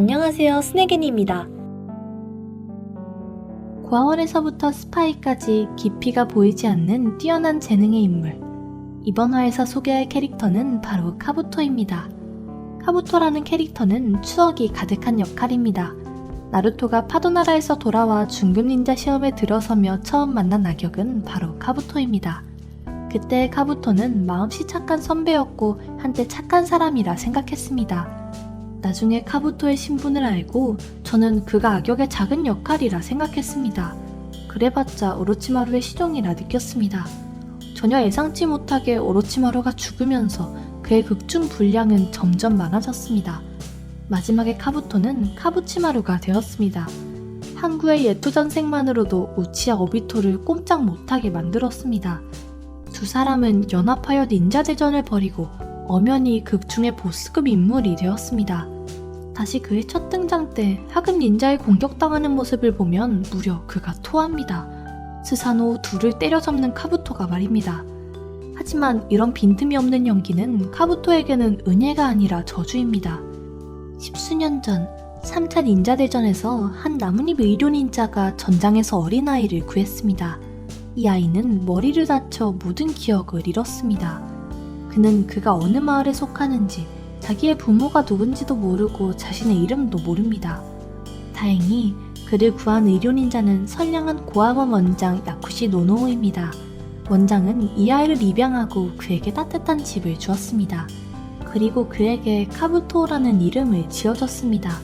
안녕하세요, 스네겐입니다. 고아원에서부터 스파이까지 깊이가 보이지 않는 뛰어난 재능의 인물. 이번 화에서 소개할 캐릭터는 바로 카부토입니다. 카부토라는 캐릭터는 추억이 가득한 역할입니다. 나루토가 파도나라에서 돌아와 중급 닌자 시험에 들어서며 처음 만난 악역은 바로 카부토입니다. 그때의 카부토는 마음씨 착한 선배였고 한때 착한 사람이라 생각했습니다. 나중에 카부토의 신분을 알고 저는 그가 악역의 작은 역할이라 생각했습니다. 그래봤자 오로치마루의 시종이라 느꼈습니다. 전혀 예상치 못하게 오로치마루가 죽으면서 그의 극중 분량은 점점 많아졌습니다. 마지막에 카부토는 카부치마루가 되었습니다. 항구의 예토전생만으로도 우치야 오비토를 꼼짝 못하게 만들었습니다. 두 사람은 연합하여 닌자 대전을 벌이고 엄연히 극중의 보스급 인물이 되었습니다. 다시 그의 첫 등장 때 하급 닌자에 공격당하는 모습을 보면 무려 그가 토합니다. 스사노 둘을 때려잡는 카부토가 말입니다. 하지만 이런 빈틈이 없는 연기는 카부토에게는 은혜가 아니라 저주입니다. 십수년 전 3차 닌자 대전에서 한 나뭇잎 의료 닌자가 전장에서 어린아이를 구했습니다. 이 아이는 머리를 다쳐 모든 기억을 잃었습니다. 그는 그가 어느 마을에 속하는지, 자기의 부모가 누군지도 모르고 자신의 이름도 모릅니다. 다행히 그를 구한 의료 닌자는 선량한 고아원 원장 야쿠시 노노우입니다. 원장은 이 아이를 입양하고 그에게 따뜻한 집을 주었습니다. 그리고 그에게 카부토라는 이름을 지어줬습니다.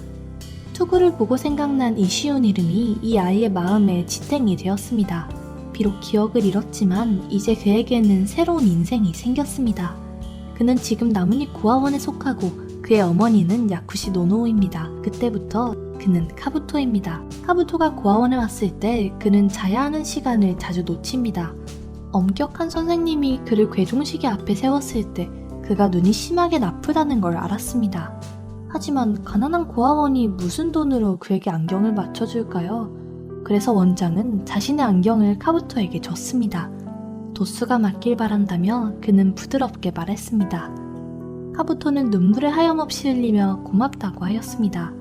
투구를 보고 생각난 이 쉬운 이름이 이 아이의 마음에 지탱이 되었습니다. 비록 기억을 잃었지만 이제 그에게는 새로운 인생이 생겼습니다. 그는 지금 나뭇잎 고아원에 속하고 그의 어머니는 야쿠시 노노우입니다. 그때부터 그는 카부토입니다. 카부토가 고아원에 왔을 때 그는 자야 하는 시간을 자주 놓칩니다. 엄격한 선생님이 그를 괴종시계 앞에 세웠을 때 그가 눈이 심하게 나쁘다는 걸 알았습니다. 하지만 가난한 고아원이 무슨 돈으로 그에게 안경을 맞춰줄까요? 그래서 원장은 자신의 안경을 카부토에게 줬습니다. 도수가 맞길 바란다며 그는 부드럽게 말했습니다. 카부토는 눈물을 하염없이 흘리며 고맙다고 하였습니다.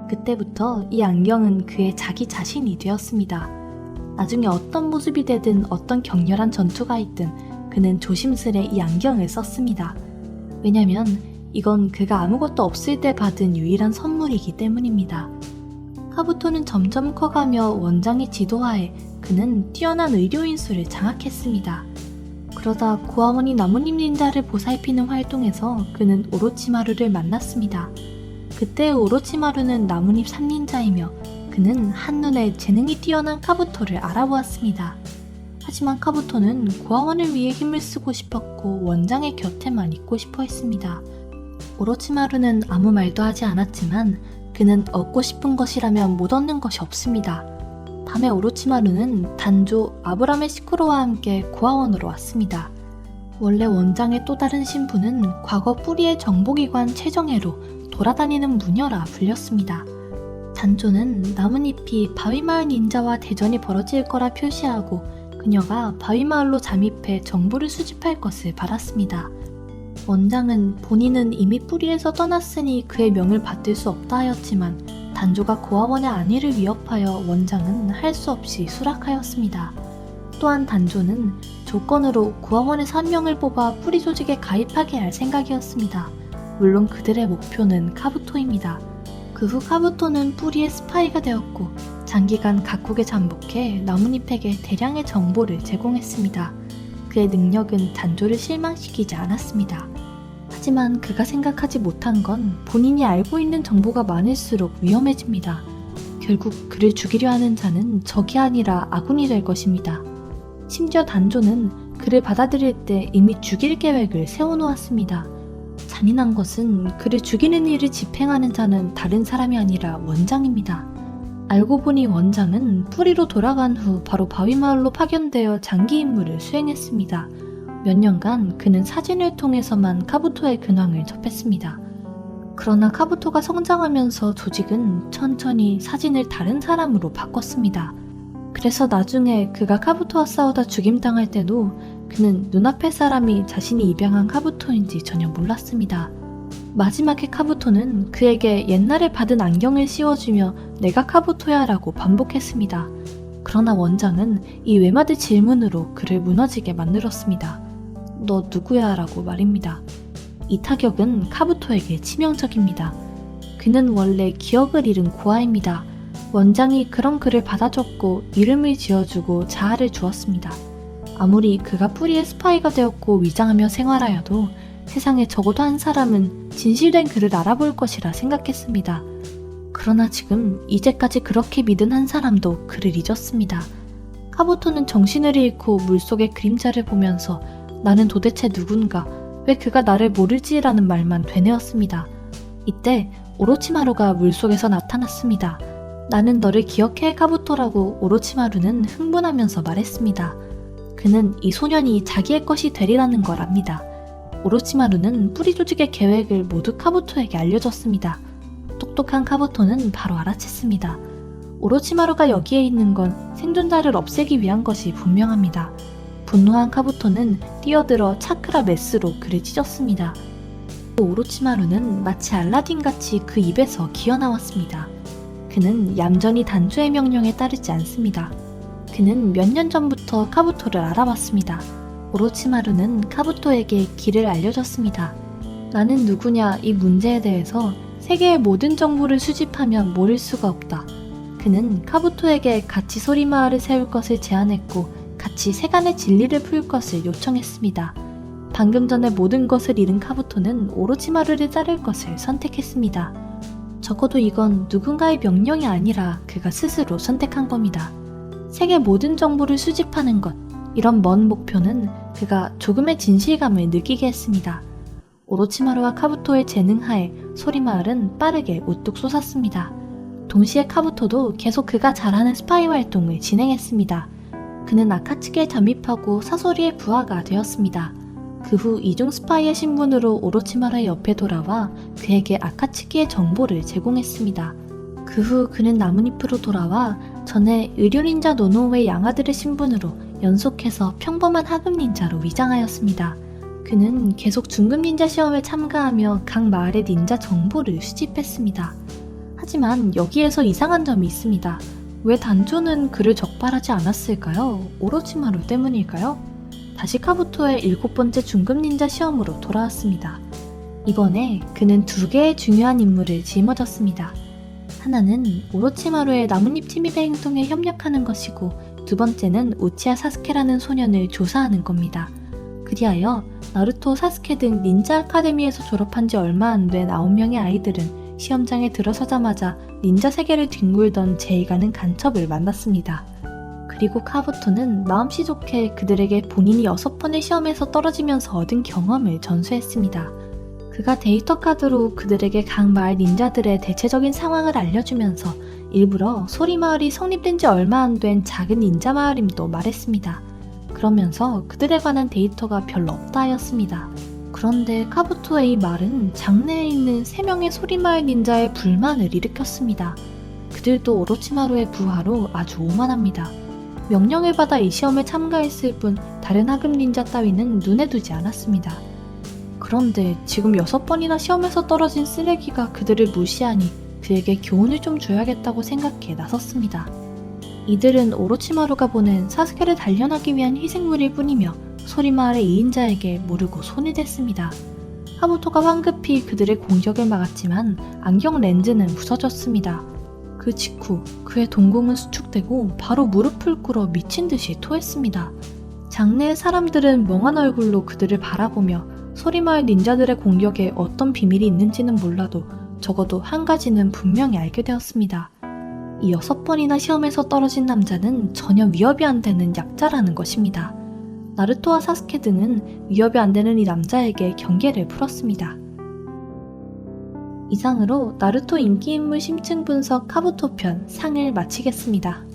그때부터 이 안경은 그의 자기 자신이 되었습니다. 나중에 어떤 모습이 되든 어떤 격렬한 전투가 있든 그는 조심스레 이 안경을 썼습니다. 왜냐면 이건 그가 아무것도 없을 때 받은 유일한 선물이기 때문입니다. 카부토는 점점 커가며 원장의 지도하에 그는 뛰어난 의료인 수를 장악했습니다. 그러다 고아원이 나뭇잎 닌자를 보살피는 활동에서 그는 오로치마루를 만났습니다. 그때 오로치마루는 나뭇잎 3닌자이며 그는 한눈에 재능이 뛰어난 카부토를 알아보았습니다. 하지만 카부토는 고아원을 위해 힘을 쓰고 싶었고 원장의 곁에만 있고 싶어 했습니다. 오로치마루는 아무 말도 하지 않았지만 그는 얻고 싶은 것이라면 못 얻는 것이 없습니다. 밤에 오로치마루는 단조 아브라메 시쿠로와 함께 고아원으로 왔습니다. 원래 원장의 또 다른 신분은 과거 뿌리의 정보기관 최정예로 돌아다니는 무녀라 불렸습니다. 단조는 나뭇잎이 바위마을 닌자와 대전이 벌어질 거라 표시하고 그녀가 바위마을로 잠입해 정보를 수집할 것을 바랐습니다. 원장은 본인은 이미 뿌리에서 떠났으니 그의 명을 받들 수 없다 하였지만 단조가 고아원의 안위를 위협하여 원장은 할 수 없이 수락하였습니다. 또한 단조는 조건으로 고아원에서 한 명을 뽑아 뿌리 조직에 가입하게 할 생각이었습니다. 물론 그들의 목표는 카부토입니다. 그 후 카부토는 뿌리의 스파이가 되었고 장기간 각국에 잠복해 나뭇잎에게 대량의 정보를 제공했습니다. 그의 능력은 단조를 실망시키지 않았습니다. 하지만 그가 생각하지 못한 건 본인이 알고 있는 정보가 많을수록 위험해집니다. 결국 그를 죽이려 하는 자는 적이 아니라 아군이 될 것입니다. 심지어 단조는 그를 받아들일 때 이미 죽일 계획을 세워놓았습니다. 잔인한 것은 그를 죽이는 일을 집행하는 자는 다른 사람이 아니라 원장입니다. 알고 보니 원장은 뿌리로 돌아간 후 바로 바위마을로 파견되어 장기 임무를 수행했습니다. 몇 년간 그는 사진을 통해서만 카부토의 근황을 접했습니다. 그러나 카부토가 성장하면서 조직은 천천히 사진을 다른 사람으로 바꿨습니다. 그래서 나중에 그가 카부토와 싸우다 죽임당할 때도 그는 눈앞의 사람이 자신이 입양한 카부토인지 전혀 몰랐습니다. 마지막에 카부토는 그에게 옛날에 받은 안경을 씌워주며 내가 카부토야 라고 반복했습니다. 그러나 원장은 이 외마디 질문으로 그를 무너지게 만들었습니다. 너 누구야? 라고 말입니다. 이 타격은 카부토에게 치명적입니다. 그는 원래 기억을 잃은 고아입니다. 원장이 그런 그를 받아줬고 이름을 지어주고 자아를 주었습니다. 아무리 그가 뿌리의 스파이가 되었고 위장하며 생활하여도 세상에 적어도 한 사람은 진실된 그를 알아볼 것이라 생각했습니다. 그러나 지금 이제까지 그렇게 믿은 한 사람도 그를 잊었습니다. 카부토는 정신을 잃고 물속의 그림자를 보면서 나는 도대체 누군가, 왜 그가 나를 모르지라는 말만 되뇌었습니다. 이때 오로치마루가 물속에서 나타났습니다. 나는 너를 기억해 카부토라고 오로치마루는 흥분하면서 말했습니다. 그는 이 소년이 자기의 것이 되리라는 걸 압니다. 오로치마루는 뿌리 조직의 계획을 모두 카부토에게 알려줬습니다. 똑똑한 카부토는 바로 알아챘습니다. 오로치마루가 여기에 있는 건 생존자를 없애기 위한 것이 분명합니다. 분노한 카부토는 뛰어들어 차크라 메스로 그를 찢었습니다. 오로치마루는 마치 알라딘같이 그 입에서 기어나왔습니다. 그는 얌전히 단조의 명령에 따르지 않습니다. 그는 몇 년 전부터 카부토를 알아봤습니다. 오로치마루는 카부토에게 길을 알려줬습니다. 나는 누구냐 이 문제에 대해서 세계의 모든 정보를 수집하면 모를 수가 없다. 그는 카부토에게 같이 소리마을을 세울 것을 제안했고 같이 세간의 진리를 풀 것을 요청했습니다. 방금 전에 모든 것을 잃은 카부토는 오로치마루를 자를 것을 선택했습니다. 적어도 이건 누군가의 명령이 아니라 그가 스스로 선택한 겁니다. 세계 모든 정보를 수집하는 것, 이런 먼 목표는 그가 조금의 진실감을 느끼게 했습니다. 오로치마루와 카부토의 재능하에 소리마을은 빠르게 우뚝 솟았습니다. 동시에 카부토도 계속 그가 잘하는 스파이 활동을 진행했습니다. 그는 아카츠키에 잠입하고 사소리의 부하가 되었습니다. 그 후 이중 스파이의 신분으로 오로치마루의 옆에 돌아와 그에게 아카츠키의 정보를 제공했습니다. 그 후 그는 나뭇잎으로 돌아와 전에 의료닌자 노노우의 양아들의 신분으로 연속해서 평범한 하급 닌자로 위장하였습니다. 그는 계속 중급 닌자 시험에 참가하며 각 마을의 닌자 정보를 수집했습니다. 하지만 여기에서 이상한 점이 있습니다. 왜 단조는 그를 적발하지 않았을까요? 오로치마루 때문일까요? 다시 카부토의 7번째 중급 닌자 시험으로 돌아왔습니다. 이번에 그는 2개의 중요한 임무를 짊어졌습니다. 하나는 오로치마루의 나뭇잎 침입의 행동에 협력하는 것이고 두 번째는 우치야 사스케라는 소년을 조사하는 겁니다. 그리하여 나루토, 사스케 등 닌자 아카데미에서 졸업한 지 얼마 안 된 9명의 아이들은 시험장에 들어서자마자 닌자 세계를 뒹굴던 제의가는 간첩을 만났습니다. 그리고 카부토는 마음씨 좋게 그들에게 본인이 6번의 시험에서 떨어지면서 얻은 경험을 전수했습니다. 그가 데이터 카드로 그들에게 각 마을 닌자들의 대체적인 상황을 알려주면서 일부러 소리마을이 성립된 지 얼마 안 된 작은 닌자 마을임도 말했습니다. 그러면서 그들에 관한 데이터가 별로 없다 하였습니다. 그런데 카부토의 이 말은 장내에 있는 3명의 소리마을 닌자의 불만을 일으켰습니다. 그들도 오로치마루의 부하로 아주 오만합니다. 명령을 받아 이 시험에 참가했을 뿐 다른 하급 닌자 따위는 눈에 두지 않았습니다. 그런데 지금 6번이나 시험에서 떨어진 쓰레기가 그들을 무시하니 그에게 교훈을 좀 줘야겠다고 생각해 나섰습니다. 이들은 오로치마루가 보낸 사스케를 단련하기 위한 희생물일 뿐이며 소리마을의 2인자에게 모르고 손을 댔습니다. 카부토가 황급히 그들의 공격을 막았지만 안경 렌즈는 부서졌습니다. 그 직후 그의 동공은 수축되고 바로 무릎을 꿇어 미친 듯이 토했습니다. 장내의 사람들은 멍한 얼굴로 그들을 바라보며 소리마을 닌자들의 공격에 어떤 비밀이 있는지는 몰라도 적어도 한 가지는 분명히 알게 되었습니다. 이 6번이나 시험에서 떨어진 남자는 전혀 위협이 안 되는 약자라는 것입니다. 나루토와 사스케 등은 위협이 안 되는 이 남자에게 경계를 풀었습니다. 이상으로 나루토 인기인물 심층 분석 카부토 편 상을 마치겠습니다.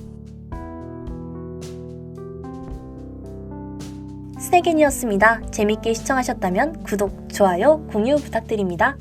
스네겐이었습니다. 재밌게 시청하셨다면 구독, 좋아요, 공유 부탁드립니다.